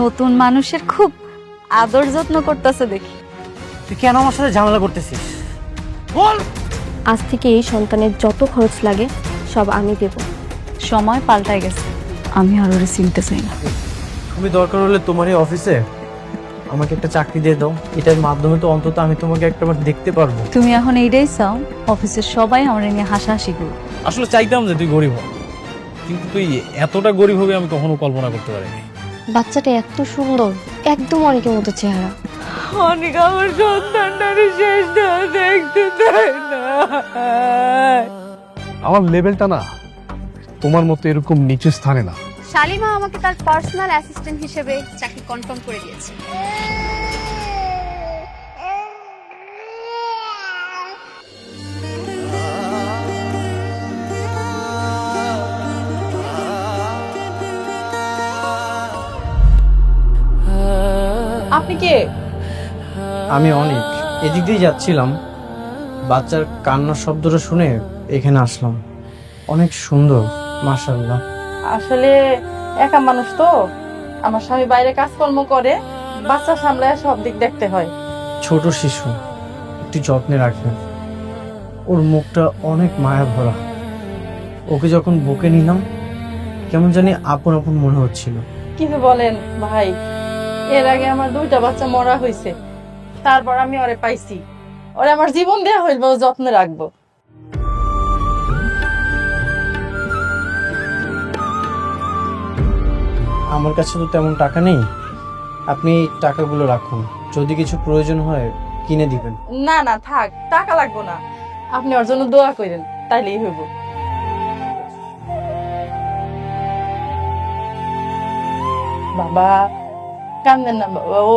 নতুন মানুষের খুব আদর যত্ন করতেছে দেখি। তুই কেন আমার সাথে ঝামেলা করতেছিস বল। আজ থেকে এই সন্তানের যত খরচ লাগে সব আমি দেব। সময় পাল্টায় গেছে, আমি আর ওরে চিনতে চাই না। তুমি দরকার হলে তোমার এই অফিসে আমাকে একটা চাকরি দিয়ে দাও, এটার মাধ্যমে তো অন্তত আমি তোমাকে একটাবার দেখতে পারবো। তুমি এখন এইটাই চাও অফিসের সবাই আমরা নিয়ে হাসাহাসি করবে? আসলে চাইতাম যে তুই গরিব হ, কিন্তু তুই এতটা গরিব হবে আমি কখনো কল্পনা করতে পারিনি। বাচ্চাটা এত সুন্দর, একদম অনেকের মতো চেহারা। অনেক আমার সন্তানটারে শেষ দেখতে দেয় না। আমার লেভেলটা না তোমার মতো এরকম নিচু স্থানে না। শালিমা আমাকে তার পার্সোনাল অ্যাসিস্ট্যান্ট হিসেবে চাকরি কনফার্ম করে দিয়েছে। আপনি কে? আমি অনেক এদিক দিয়ে যাচ্ছিলাম, বাচ্চার কান্নার শব্দটা শুনে এখানে আসলাম। অনেক সুন্দর, মাশাআল্লাহ। আসলে একা মানুষ তো, আমার স্বামী বাইরে কাজকর্ম করে, বাচ্চা সামলায় সব দিক দেখতে হয়। ছোট শিশু, একটু যত্নে রাখবেন। ওর মুখটা অনেক মায়া ভরা। ওকে যখন বুকে নিলাম কেমন জানি আপন আপন মনে হচ্ছিল। কি যে বলেন ভাই, এর আগে আমার 2টা বাচ্চা মরা হয়েছে, তারপর আমি ওরে পাইছি। ওরে আমার জীবন দেয়া হইল, যত্নে রাখবো। আমার কাছে তো তেমন টাকা নেই, আপনি টাকাগুলো রাখুন, যদি কিছু প্রয়োজন হয় কিনে দিবেন। না না থাক, টাকা লাগবো না, আপনি ওর জন্য দোয়া করেন, তাইলেই হইব। বাবা কান্দেন না বাবা, ও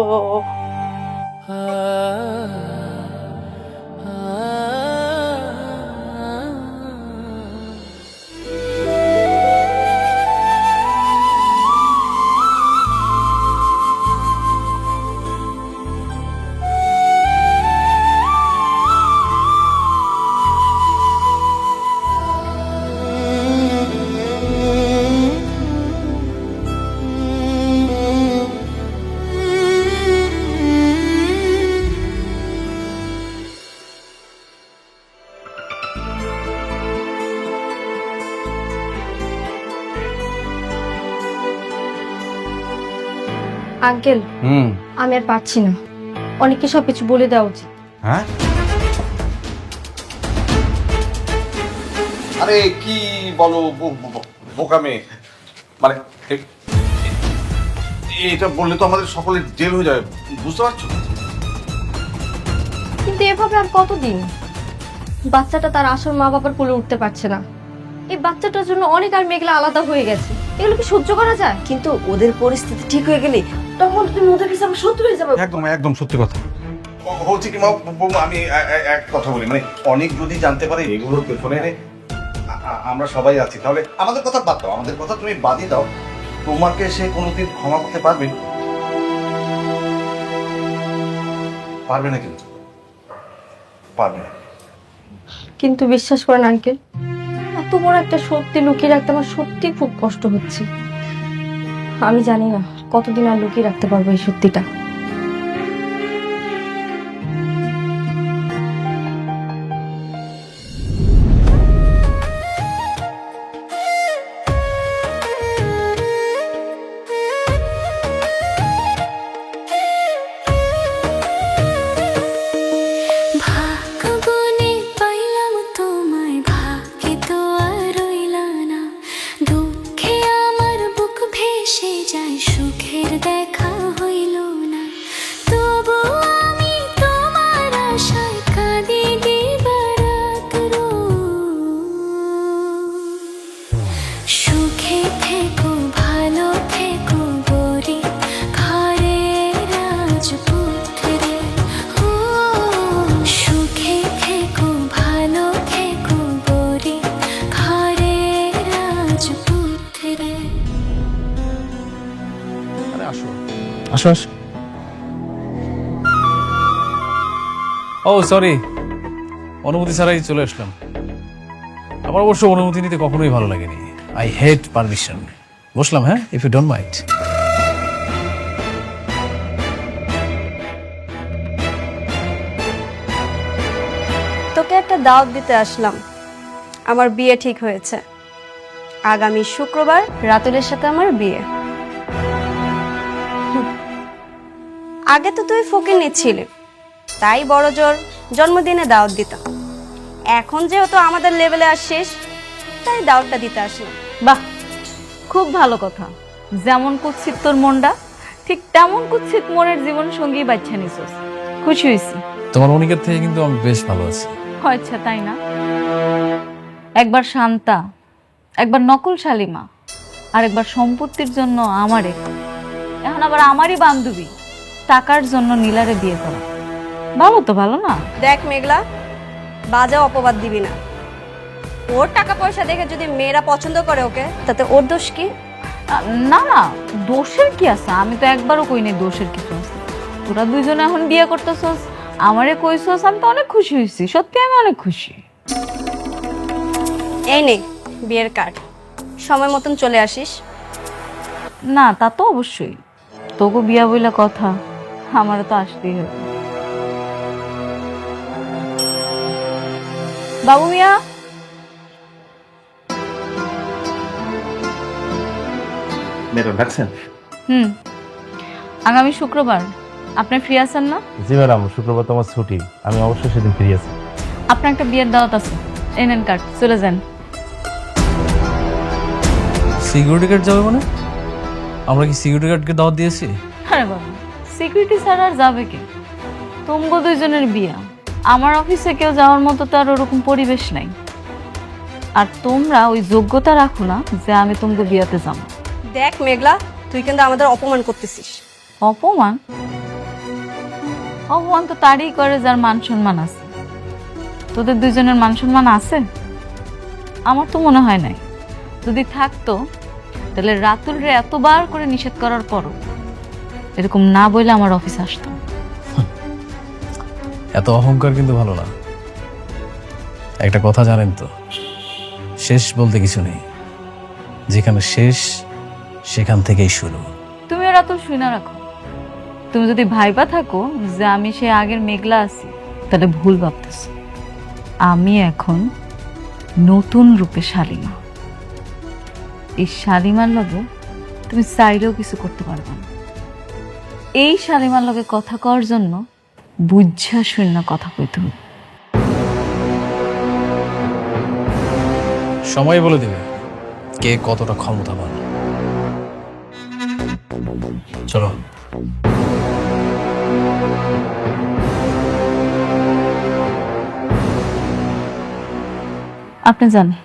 আঙ্কেল, আমি আর পারছি না, অনেককে সবকিছু বলে দেওয়া উচিত। হ্যাঁ, আরে কি বলো বোকা মেয়ে, মানে এটা বললে তো আমাদের সকলের জেল হয়ে যাবে, বুঝতে পারছো? কিন্তু এভাবে আর কতদিন? বাচ্চাটা তার আসল মা বাবার কোলে উঠতে পারছে না। এই বাচ্চাটার জন্য অনেক আর মেঘলা আলাদা হয়ে গেছে, এগুলো কি সহ্য করা যায়? কিন্তু ওদের পরিস্থিতি ঠিক হয়ে গেলে তখন তুমি ওদের কাছে আমার শত্রু হয়ে যাবে। একদম একদম সত্যি কথা। হচ্ছে কি মা, আমি এক কথা বলি, মানে অনেক যদি জানতে পারে এগুলোর পেছনে আমরা সবাই আছি, তাহলে আমাদের কথা বাদ দাও, আমাদের কথা তুমি বাদই দাও, তোমাকে সে কোনোদিন ক্ষমা করতে পারবে? পারবে না, কিন্তু পারবে না। কিন্তু বিশ্বাস করেন আঙ্কেল, এত বড় একটা সত্যি লুকিয়ে রাখতে আমার সত্যি খুব কষ্ট হচ্ছে। আমি জানি না কতদিন আর লুকিয়ে রাখতে পারবো এই সত্যিটা। আসো আসো। ও সরি, অনুমতি ছাড়াই চলে আসলাম। আমার অবশ্য অনুমতি নিতে কখনোই ভালো লাগেনি। I hate permission. বসলাম, হ্যাঁ, ইফ ইউ ডোন্ট মাইন্ড। তোকে একটা দাওয়াত দিতে আসলাম। আমার বিয়ে ঠিক হয়েছে, আগামী শুক্রবার রাতুলের সাথে আমার বিয়ে। আগে তো তুই ফকিন্নি ছিলি, তাই বড় জোর জন্মদিনে দাওয়াত দিতাম। এখন যেহেতু আমাদের লেভেলে আসছিস, তাই দাওয়াতটা দিতে আসলাম। বাহ, খুব ভালো কথা। যেমন কুৎসিত তোর মনটা, ঠিক তেমন কুৎসিত মনের জীবন সঙ্গী বাচ্চা নিছোস। খুশি হয়েছি। তোমার অনেকের থেকে কিন্তু আমি বেশ ভালো আছি। আচ্ছা, তাই না? একবার শান্তা, একবার নকল শালিমা, আর একবার সম্পত্তির জন্য আমারে, এখন আবার আমারই বান্ধবী টাকার জন্য নীলারে বিয়ে করা। ভালো তো, ভালো না? দেখ মেঘলা, বাজে অপবাদ দিবি না। ওর টাকা পয়সা দেখে যদি মেয়েরা পছন্দ করে ওকে, তাতে ওর দোষ কি? না না, দোষের কি আছে? আমি তো একবারও কই নাই দোষের কিছু আছে। তোরা দুইজনে এখন বিয়ে করতেছস, আমারে কইছস, আমি তো অনেক খুশি হয়েছি। সত্যি আমি অনেক খুশি। এই নে বিয়ের কার্ড, সময় মতন চলে আসিস। না, তা তো অবশ্যই। তোকে বিয়া বইলা কথা, আমারও তো আসতেই হবে। বাবু মিয়া, ম্যাডাম ডাকছেন? আগামী শুক্রবার আপনি ফ্রি আছেন না? জি ম্যাডাম, শুক্রবার তো আমার ছুটি, আমি অবশ্যই সেদিন ফ্রি আছি। আপনার একটা বিয়ের দাওয়াত আছে, এই নেন কার্ড, চলে যান। সিকিউরিটি গার্ড যাবে মানে? আমরা কি সিকিউরিটি গার্ডকে দাওয়াত দিয়েছি? আরে বাবা, সিকিউরিটি ছাড়া আর যাবে কে? তোমগো দুইজনের বিয়া, আমার অফিসে কেউ যাওয়ার মতো তো আর ওরকম পরিবেশ নাই। আর তোমরা ওই যোগ্যতা রাখো না যে আমি তোমগো বিয়াতে যাবো। দেখ মেঘলা, তুই কিন্তু আমাদের অপমান করতেছিস। অপমান? অপমান তো তারই করে যার মান সম্মান আছে। তোদের দুইজনের মান সম্মান আছে? আমার তো মনে হয় নাই। যদি থাকতো তাহলে রাতুল রে এতবার করে নিষেধ করার পরও এরকম না বলে আমার অফিস আসতাম। এত অহংকার কিন্তু ভালো না। একটা কথা জানেন তো, শেষ বলতে কিছু নেই, যেখানে শেষ সেখান থেকেই শুরু। তুমি রাতুল শুনে রাখো, তুমি যদি ভাইবা থাকো যে আমি সে আগের মেঘলা আছি, তাহলে ভুল ভাবতেছ। আমি এখন নতুন রূপে শালিমা। এই শালিমার লগে তুমি চাইলেও কিছু করতে পারবে না। এই শালিমার লগে কথা কওয়ার জন্য বুঝা শূন্য কথা কইতে হবে। সময় বলে দেবে কে কতটা ক্ষমতাবান। চলো। আপনি জানেন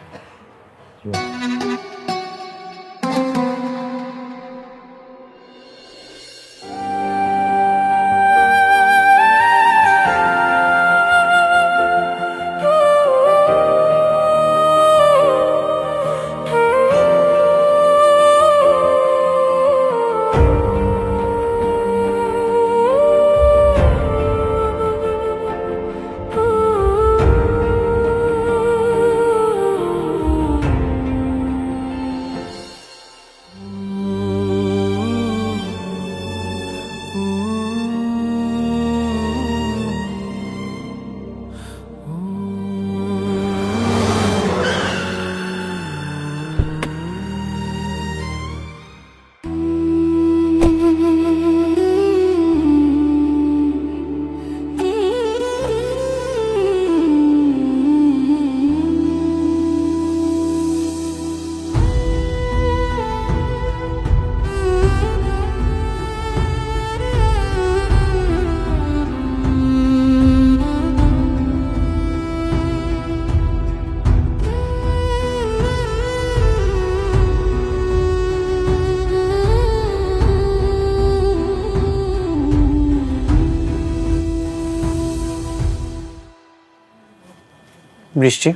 বৃষ্টি,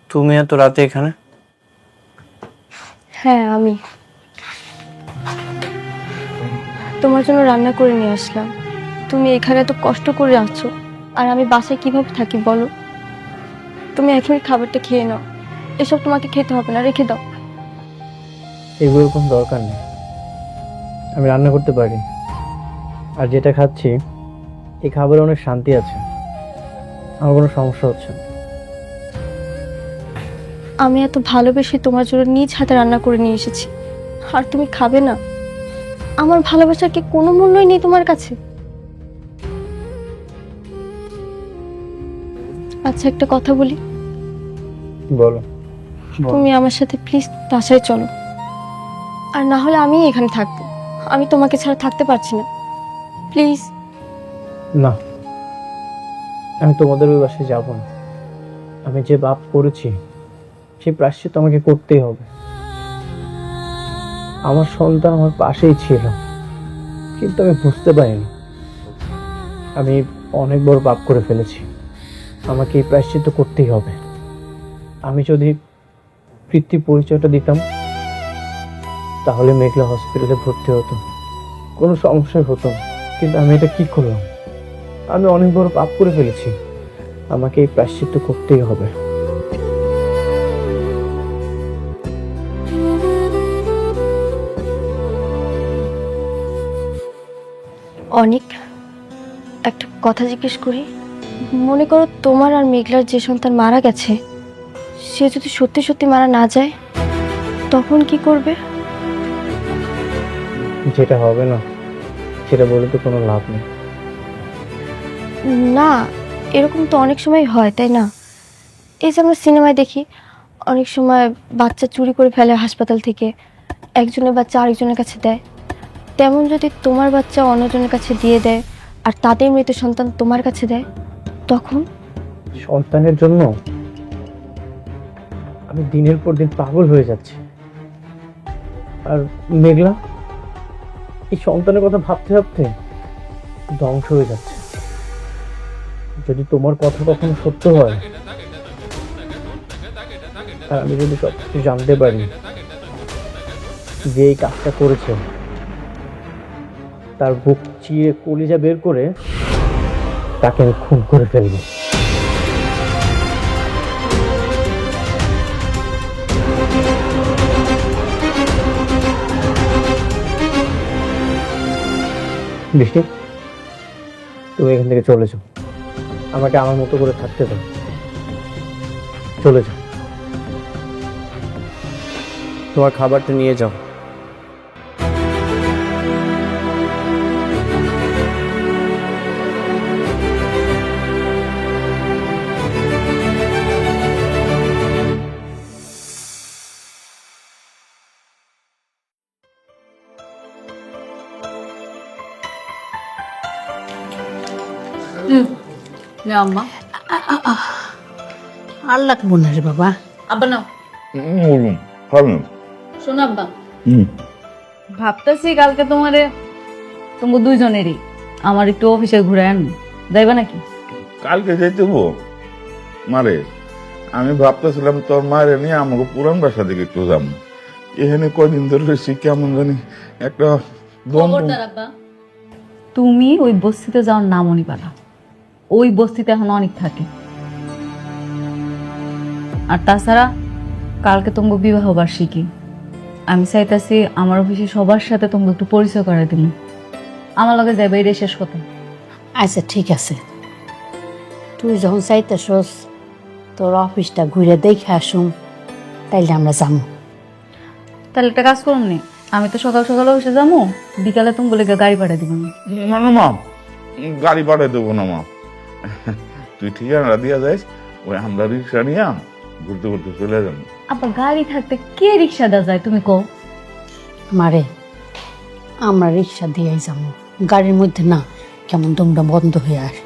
তুমি এত রাতে এখানে? হ্যাঁ, আমি তোমার জন্য রান্না করে নিয়ে আসলাম। তুমি এখানে তো কষ্ট করে আছো, আর আমি বাসায় কিভাবে থাকি বলো? তুমি এখনই খাবারটা খেয়ে নাও। এসব তোমাকে খেতে হবে না, রেখে দাও। এগুলোর কোনো দরকার নেই, আমি রান্না করতে পারি। আর যেটা খাচ্ছি এই খাবারে অনেক শান্তি আছে। আমার কোনো সমস্যা হচ্ছে না। আমি এত ভালোবেসে তোমার জন্য নিজ হাতে রান্না করে নিয়ে এসেছি, আর তুমি খাবে না? আমার ভালোবাসার কি কোনো মূল্যই নেই তোমার কাছে? আচ্ছা, একটা কথা বলি, বলো। তুমি আমার সাথে প্লিজ বাসায় চলো, আর না হলে আমি এখানে থাকবো। আমি তোমাকে ছাড়া থাকতে পারছি না, প্লিজ। না, আমি তোমাদের ওই বাসায় যাব না। আমি যে পাপ করেছি সেই প্রায়শ্চিত্ত আমাকে করতেই হবে। আমার সন্তান আমার পাশেই ছিল, কিন্তু আমি বুঝতে পারিনি আমি অনেক বড় পাপ করে ফেলেছি। আমাকে এই প্রায়শ্চিত্ত করতেই হবে। আমি যদি পিতৃ পরিচয়টা দিতাম তাহলে মেঘলা হসপিটালে ভর্তি হতো, কোনো সমস্যাই হতো না। কিন্তু আমি এটা কি করলাম? আমি অনেক বড় পাপ করে ফেলেছি, আমাকে এই প্রায়শ্চিত্ত করতেই হবে। অনেক একটা কথা জিজ্ঞেস করি, মনে করো তোমার আর মেঘলার যে সন্তান মারা গেছে, সে যদি সত্যি সত্যি মারা না যায়, তখন কি করবে? যেটা হবে না সেটা বলে তো কোনো লাভ নেই। না, এরকম তো অনেক সময় হয়, তাই না? এই যে আমরা সিনেমায় দেখি, অনেক সময় বাচ্চা চুরি করে ফেলে হাসপাতাল থেকে, একজনের বাচ্চা আরেকজনের কাছে দেয়। তেমন যদি তোমার বাচ্চা অন্যজনের কাছে দিয়ে দেয় আর তাদের মৃত সন্তান তোমার কাছে দেয়, তখন? সন্তানের জন্য আমি দিনের পর দিন পাগল হয়ে যাচ্ছি, আর মেঘলা এই সন্তানের কথা ভাবতে ভাবতে ধ্বংস হয়ে যাচ্ছে। যদি তোমার কথা কখনো সত্য হয়, আর আমি যদি সবকিছু জানতে পারি যে এই কাজটা করেছে, তার বুক চিরে কলিজা বের করে তাকে আমি খুন করে ফেলবো। বৃষ্টি, তুমি এখান থেকে চলে যাও, আমাকে আমার মতো করে থাকতে দাও। চলে যাও, তোমার খাবারটা নিয়ে যাও। আম্মা, আল্লাহ মনে রে বাবা। আব্বা নাও। শোনো আব্বা, ভাবতেছি কালকে তোমারে তোমার দুইজনেরই আমার একটু অফিসে ঘুরে আনবো, যাইবা নাকি? কালকে যেতে মারে, আমি ভাবতেছিলাম তোর মারে নিয়ে আমাকে পুরান বাসা দিকে একটু যাবো। এখানে কয়দিন ধরে রয়েছি, কেমন জানি একটা খবরদার আব্বা, তুমি ওই বস্তিতে যাওয়ার নামও নিবা না। ওই বস্তিতে এখন অনেক থাকে, আর তাছাড়া কালকে তোমার বিবাহ বার্ষিকী। আমি চাইতেছি আমার অফিসে সবার সাথে তোমাকে একটু পরিচয় করে দিব। আমার লগে যাবে, এটাই শেষ কথা। আচ্ছা ঠিক আছে, তুই যখন চাইতেছস তোর অফিসটা ঘুরে দেখে আসুন, তাইলে আমরা যাবো। তাহলে একটা কাজ করুন নি, আমি তো সকাল সকাল অফিসে যাবো, বিকালে তুমি বলে গাড়ি পাঠিয়ে দিব না। না না মা, গাড়ি পাঠিয়ে দেবো না মা, তুই ঠিকানা দিয়া যাইস, ওই আমরা রিক্সা নিয়ে ঘুরতে ঘুরতে চলে যাবো। আবার গাড়ি থাকতে কে রিক্সা দেওয়া যায় তুমি কও? মারে, আমরা রিক্সা দিয়েই যাবো, গাড়ির মধ্যে না কেমন দমটা বন্ধ হয়ে আসে।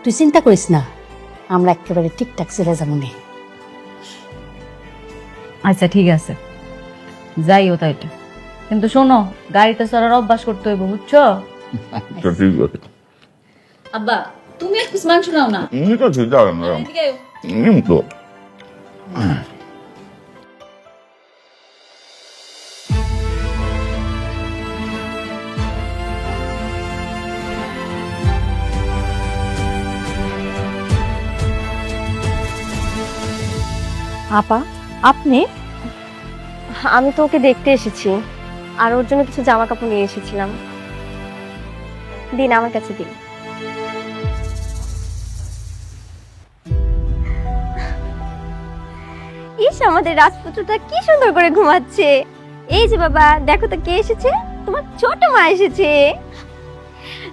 তুই চিন্তা করিস না, আমরা একেবারে ঠিকঠাক চলে যাবো নে। আচ্ছা ঠিক আছে, যাইও তাইটা, কিন্তু শোনো গাড়িতে চড়ার অভ্যাস করতে হইব, বুঝছো? আচ্ছা ঠিক আছে। আব্বা তুমি এক পিস মাংস নাও না। তো ঠিক আছে তো। আপা, আপনি? আমি তো ওকে দেখতে এসেছি, আর ওর জন্য কিছু জামা কাপড় নিয়ে এসেছিলাম। দিন, আমার কাছে দিন। ইস, আমাদের রাজপুত্রটা কি সুন্দর করে ঘুমাচ্ছে। এই যে বাবা, দেখো তো কে এসেছে, তোমার ছোট মা এসেছে।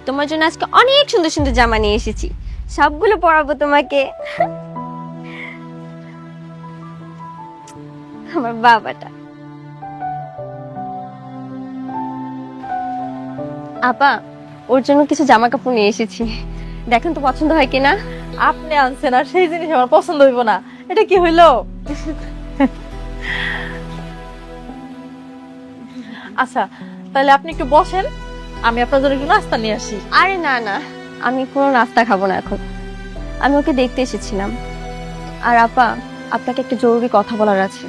তোমার জন্য আজকে অনেক সুন্দর সুন্দর জামা নিয়ে এসেছি, সবগুলো পরাবো তোমাকে। আমার বাবাটা। আপা, ওর জন্য কিছু জামা কাপড় নিয়ে এসেছি, দেখেন তো পছন্দ হয় কিনা। আপনি আনছেন আর সেই জিনিস আমার পছন্দ হইব না, এটা কি হইলো? আচ্ছা, তাহলে আপনি একটু বসেন, আমি আপনার জন্য একটু নাস্তা নিয়ে আসি। আরে না না, আমি কোনো নাস্তা খাবো না এখন, আমি ওকে দেখতে এসেছিলাম। আর আপা, আপনাকে একটা জরুরি কথা বলার আছে।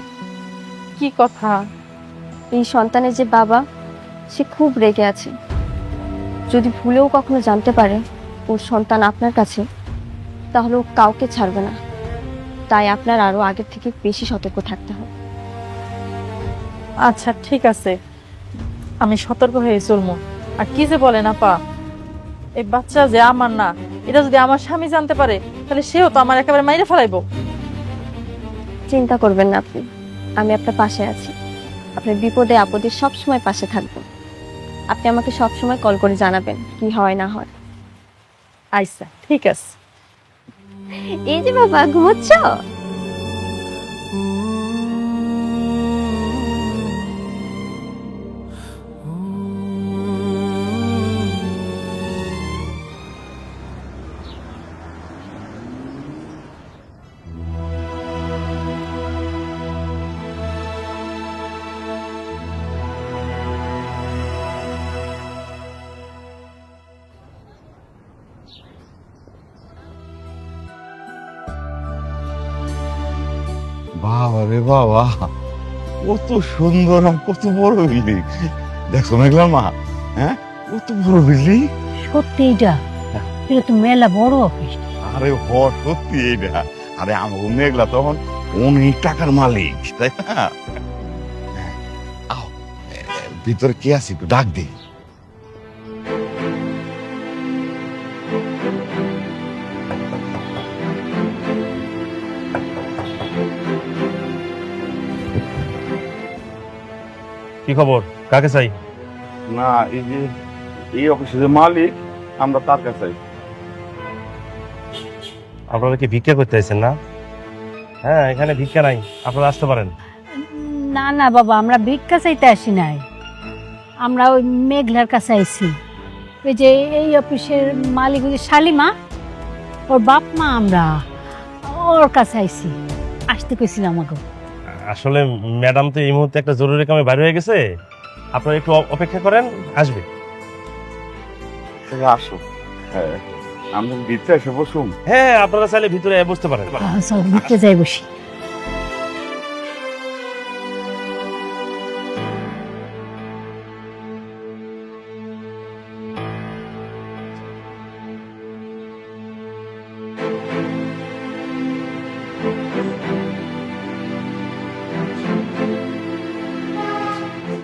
কি কথা? এই সন্তানের যে বাবা, সে খুব রেগে আছে। যদি ভুলেও কখনো জানতে পারে ওর সন্তান আপনার কাছে, তাহলে ও কাউকে ছাড়বে না। তাই আপনার আরো আগের থেকে বেশি সতর্ক থাকতে হবে। আচ্ছা ঠিক আছে, আমি সতর্ক হয়ে চলবো। আর কি যে বলেন আপা, এই বাচ্চা যে আমার না, এটা যদি আমার স্বামী জানতে পারে তাহলে সেও তো আমার একেবারে মাইরে ফেলাইবো। চিন্তা করবেন না আপনি, আমি আপনার পাশে আছি। আপনার বিপদে আপদে সবসময় পাশে থাকবো। আপনি আমাকে সবসময় কল করে জানাবেন কি হয় না হয়। আচ্ছা ঠিক আছে। এই যে বাবা, ঘুমোচ্ছ? বাবা রে বাবা, কত সুন্দর আর কত বড় বিল্ডিং। দেখছো মেঘলার মা? হ্যাঁ, কত বড় বিল্ডিং। সত্যি এটা তো মেলা বড় অফিস। আরে সত্যি এইটা। আরে আমার মেঘলা তখন অনেক টাকার মালিক, তাই না? আও, ভিতরে কে আছে একটু ডাক দে। কি খবর? কাকে চাই? না, এই যে এই অফিসের যে মালিক, আমরা তার কাছে। আপনারা কি ভিক্ষা করতে আইছেন না? হ্যাঁ, এখানে ভিক্ষা নাই, আপনারা আসতে পারেন। না না বাবা, আমরা ভিক্ষা চাইতে আসি নাই, আমরা ওই মেঘলার কাছে আইছি। ওই যে এই অফিসের মালিক ওই যে শালিমা, ওর বাপ মা, আমরা ওর কাছে আইছি, আসতে কইছিলাম আমাকে। আসলে ম্যাডাম তো এই মুহূর্তে একটা জরুরি কামে বাইরে হয়ে গেছে, আপনারা একটু অপেক্ষা করেন, আসবে। আসো, হ্যাঁ, আমরা ভিতরে এসে বসুন। হ্যাঁ, আপনারা চাইলে ভিতরে বসতে পারেন। চল ভিতরে যাই বসি।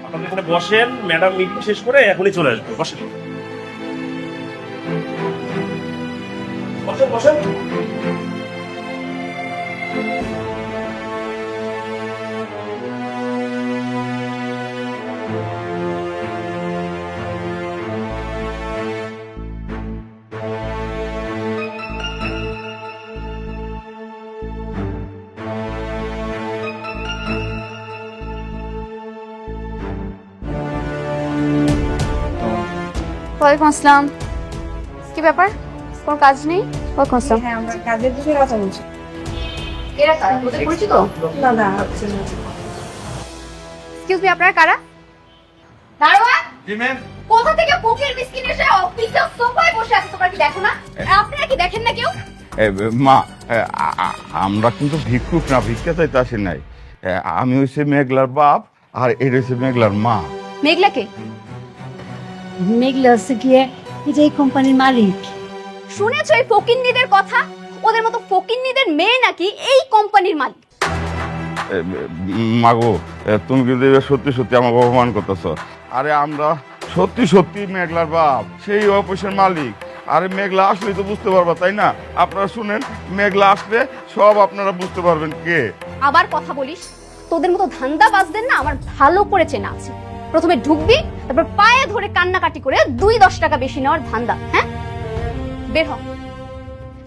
আপনারা এখানে বসেন, ম্যাডাম মিটিং শেষ করে এখনই চলে আসবে। বসেন বসেন বসেন। ওয়ালাইকুম আসসালাম। কি ব্যাপার, কোনো কাজ নেই? ওয়ালাইকুম আসসালাম। হ্যাঁ, আমরা কাজের বিষয়ে কথা বলছি। এরা কারা? ওদের পরিচিত? না না, এক্সকিউজ মি, আপনারা কারা? দারোয়ান, কোথা থেকে ফকির মিসকিন এসে অফিসে সোফায় বসে আছে, তোমরা কি দেখো না? আপনারা কি দেখেন না কেউ? মা, আমরা কিন্তু ভিক্ষুক না, ভিক্ষা চাইতে আসি নাই। আমি হচ্ছে মেঘলার বাপ, আর এটা হচ্ছে মেঘলার মা। মেঘলাকে মেঘলা হচ্ছে গিয়ে এই যে এই কোম্পানির মালিক। শুনেছো এই ফকিন্নিদের কথা? ওদের মতো ফকিন্নিদের মেয়ে নাকি এই কোম্পানির মালিক। মাগো, তুমি কিন্তু এবার সত্যি সত্যি আমাকে অপমান করতেছ। আরে আমরা সত্যি সত্যি মেঘলার বাপ, সেই অফিসের মালিক। আরে মেঘলা আসলেই তো বুঝতে পারবা, তাই না? আপনারা শুনেন, মেঘলা আসলে সব আপনারা বুঝতে পারবেন কে। আবার কথা বলিস? তোদের মতো ধান্দাবাজদের না আমার ভালো করে চেনা আছে। প্রথমে ঢুকবি, তারপর পায়ে ধরে কান্নাকাটি করে 2-10 টাকা বেশি নেওয়ার ধান্দা। হ্যাঁ, বের হ,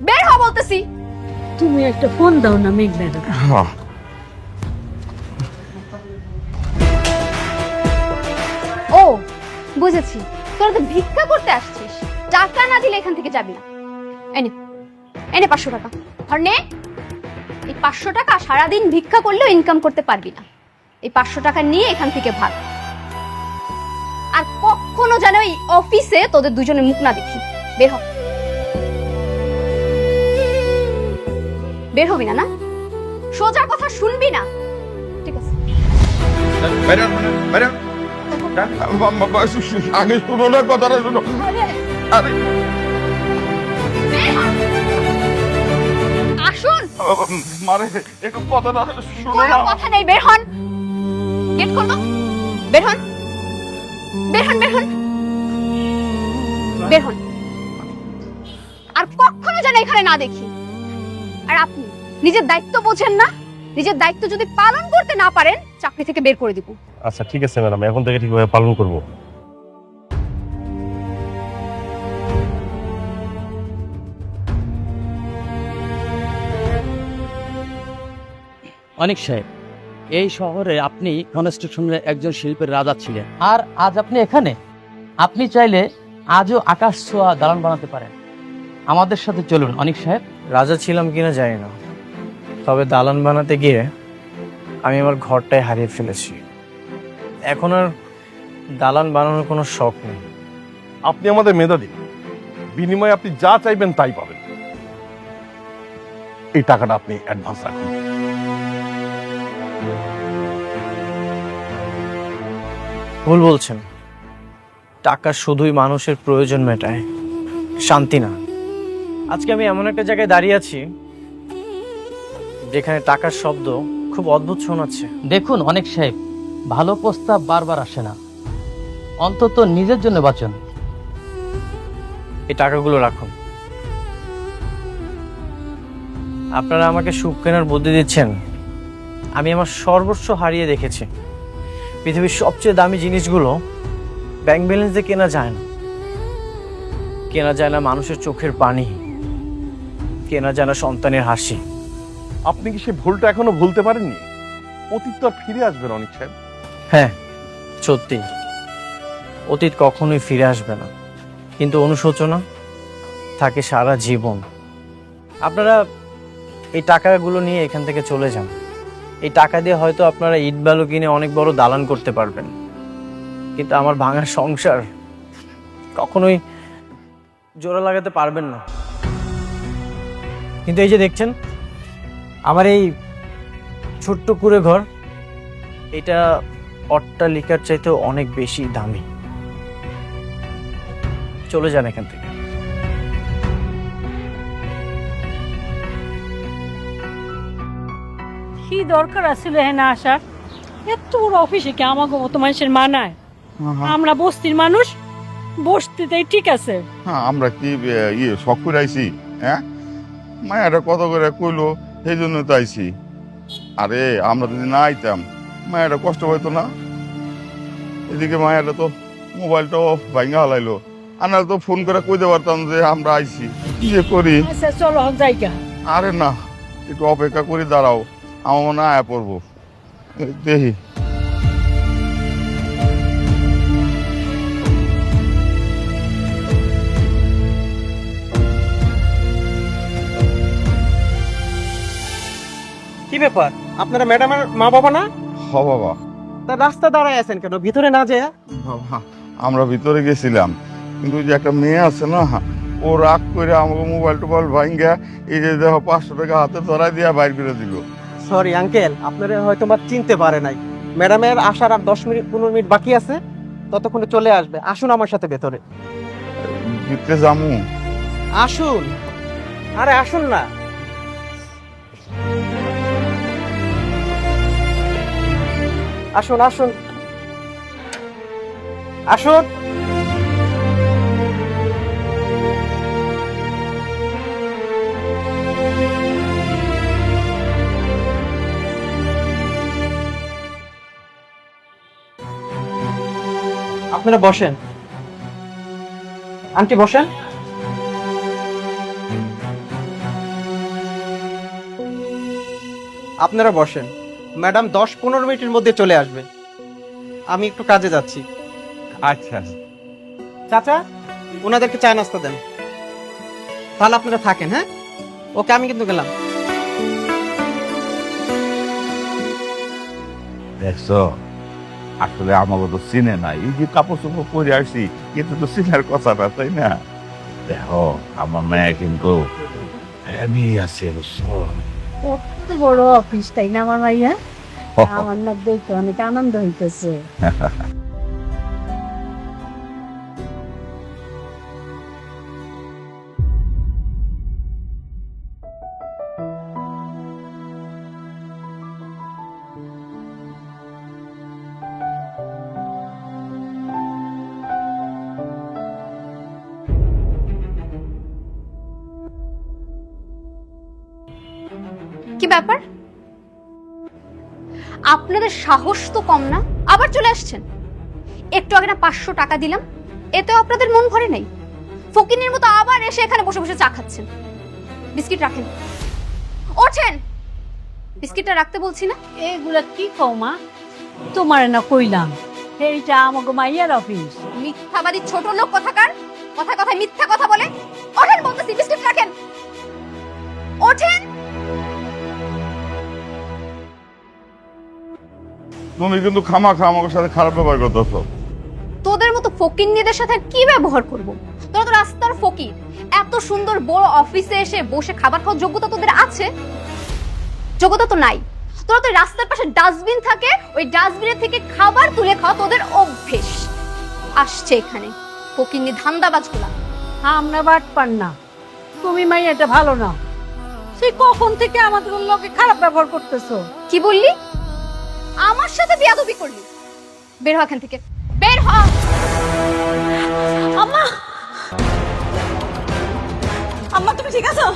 বের হ বলতেছি। তুমি একটা ফোন দাও না মেঘনার। হ্যাঁ ও বুঝেছি, তোরা তো ভিক্ষা করতে আসছিস, টাকা না দিলে এখান থেকে যাবি না। এনে এনে 500 টাকা। আর নে, এই 500 টাকা সারাদিন ভিক্ষা করলেও ইনকাম করতে পারবি না। এই 500 টাকা নিয়ে এখান থেকে ভাগ। আর কখনো যেন এই অফিসে তোদের দুজনের মুখ না দেখি। বের হ, বের হবি না? না সোজা কথা শুনবি না? ঠিক আছে। বাইরে বাইরে আগে শুনো না, কথাটা শুনো। আরে আসুন, মারে একটু কথাটা শুনো কোনো না। কথা নেই, বের হন। গেট খোলো, বের হন, বের হন, বের হন, বের হন। আর কখনো যেন এখানে না দেখি। আর আপনি নিজের দায়িত্ব বোঝেন না? নিজের দায়িত্ব যদি পালন করতে না পারেন, চাকরি থেকে বের করে দিব। আচ্ছা ঠিক আছে ম্যাডাম, এখন থেকে ঠিকভাবে পালন করব। অনেক সাহেব, এই শহরে আপনি কনস্ট্রাকশনের একজন শিল্পের রাজা ছিলেন, আর আজ আপনি এখানে। আপনি চাইলে আজও আকাশ ছোঁয়া দালান বানাতে পারেন। আমাদের সাথে চলুন অনেক সাহেব। রাজা ছিলাম কিনা জানি না, তবে দালান বানাতে গিয়ে আমি আমার ঘরটাই হারিয়ে ফেলেছি। এখন আর দালান বানানোর কোনো শখ নেই। আপনি আমাদের মেধাবী, বিনিময়ে আপনি যা চাইবেন তাই পাবেন। এই টাকাটা আপনি অ্যাডভান্স রাখুন। ভুল বলছেন, টাকা শুধুই মানুষের প্রয়োজন মেটায়, শান্তি না। আজকে আমি এমন একটা জায়গায় দাঁড়িয়ে আছি যেখানে টাকার শব্দ খুব অদ্ভুত শোনাচ্ছে। দেখুন অনেক সাহেব, ভালো প্রস্তাব বারবার আসে না, অন্তত নিজের জন্য বাঁচুন। এই টাকাগুলো রাখুন। আপনারা আমাকে সুখ কেনার বুদ্ধি দিচ্ছেন। আমি আমার সর্বস্ব হারিয়ে দেখেছি। পৃথিবীর সবচেয়ে দামি জিনিসগুলো ব্যাংক ব্যালেন্স দিয়ে কেনা যায় না। কেনা যায় না মানুষের চোখের পানি, কেনা যায় না সন্তানের হাসি। আপনি কি সে ভুলটা এখনো ভুলতে পারেননি? অতীত তো আর ফিরে আসবে না অনেক সাহেব। হ্যাঁ সত্যি, অতীত কখনোই ফিরে আসবে না, কিন্তু অনুশোচনা থাকে সারা জীবন। আপনারা এই টাকাগুলো নিয়ে এখান থেকে চলে যান। এই টাকা দিয়ে হয়তো আপনারা ইট বালু কিনে অনেক বড় দালান করতে পারবেন, কিন্তু আমার ভাঙা সংসার কখনোই জোড়া লাগাতে পারবেন না। কিন্তু এই যে দেখছেন আমার এই ছোট্ট কুঁড়ে ঘর, এটা অট্টালিকার চাইতেও অনেক বেশি দামি। চলে যান এখান থেকে। কি দরকার আছিল এখানে আসার? এত বড় অফিসে কি আমাকে মতো মানুষের মানায়? আমরা বস্তির মানুষ, বস্তিতেই ঠিক আছে। হ্যাঁ, আমরা কি শখ করে আইছি? হ্যাঁ, মায়াটা কত করে কইলো, সেই জন্য তো আইছি। আরে আমরা যদি না আইতাম মায়াটা কষ্ট হইতো না। এদিকে মায়াটা তো মোবাইলটাও ভাঙা হালাইলো, আনার তো ফোন করে কইতে পারতাম যে আমরা আইছি। কি যে করি? আচ্ছা চলো জায়গা। আরে না, একটু অপেক্ষা করে দাঁড়াও, আমার মনে হয় আয়া পড়বো। দেখি কি ব্যাপার, আপনারা ম্যাডামের মা বাবা না? হ বাবা। তা রাস্তা দাঁড়ায় আছেন কেন, ভিতরে না যায়? বাবা, আমরা ভিতরে গেছিলাম, কিন্তু ওই যে একটা মেয়ে আছে না, ও রাগ করে আমাকে মোবাইল টোবাইল ভাঙ্গা এই যে দেখো 500 টাকা হাতে ধরাই দিয়া বাইর করে দিল। সরি আঙ্কেল, আপনারা হয়তো বা চিনতে পারে নাই। ম্যাডামের আসার আর 10-15 মিনিট বাকি আছে, ততক্ষণে চলে আসবে। আসুন আমার সাথে ভেতরে। ভিতরে যামু? আসুন, আরে আসুন না। আসুন আসুন আসুন। আপনারা বসেন, আন্টি বসেন। আপনারা বসেন, ম্যাডাম 10-15 মিনিটের মধ্যে চলে আসবে। আমি একটু কাজে যাচ্ছি। আচ্ছা চাচা, ওনাদেরকে চা নাস্তা দেন। তাহলে আপনারা থাকেন। হ্যাঁ, ওকে, আমি কিন্তু গেলাম। দেখছো, আসলে আমাকে তো চিনে না, এই যে কাপড় চোপড় পরে আসছি, কিন্তু তো চিনার কথা না, তাই না? দেখো, আমার মেয়ে কিন্তু হেভি আছে, বুঝছো? কত বড় অফিস, তাই না আমার ভাইয়া? আমার না দেখে অনেক আনন্দ হইতেছে। কি ব্যাপার? আপনাদের সাহস তো কম না, আবার চলে আসছেন। একটু আগে না 500 টাকা দিলাম, এতেও আপনাদের মন ভরে নাই। ফকিনের মতো আবার এসে এখানে বসে বসে চা খাচ্ছেন। বিস্কিট রাখেন, ওঠেন। বিস্কিটটা রাখতে বলছি না? এগুলা কি কও মা? তোমার না কইলাম এইটা আমাকে মাইয়ার অফিস। মিথ্যাবাদী ছোট লোক কোথাকার, কথায় কথায় মিথ্যা কথা বলে। ওঠেন বলতেছি, বিস্কিট রাখেন, ওঠেন। তুমি কিন্তু খামাখা আমার সাথে খারাপ ব্যবহার করতেছো। তোদের মতো ফকিন্নিদের সাথে আর কি ব্যবহার করব? তোরা তো রাস্তার ফকির। এত সুন্দর বড় অফিসে এসে বসে খাবার খাওয়ার যোগ্যতা তোদের আছে? যোগ্যতা তো নাই। তোরা তো রাস্তার পাশে ডাস্টবিন থাকে, ওই ডাস্টবিনের থেকে খাবার তুলে খাওয়া তোদের অভ্যেস। আসছে এখানে ফকিন্নি ধান্দাবাজগুলা। আমরা বাট পান না, তুমি মাইয়াটা ভালো না। সে কখন থেকে আমাদের লোকে খারাপ ব্যবহার করতেছো? কি বললি? আমার সাথে বেয়াদবি করলি? বের হ এখান থেকে, বের হ। আম্মা, আম্মা তুমি ঠিক আছো?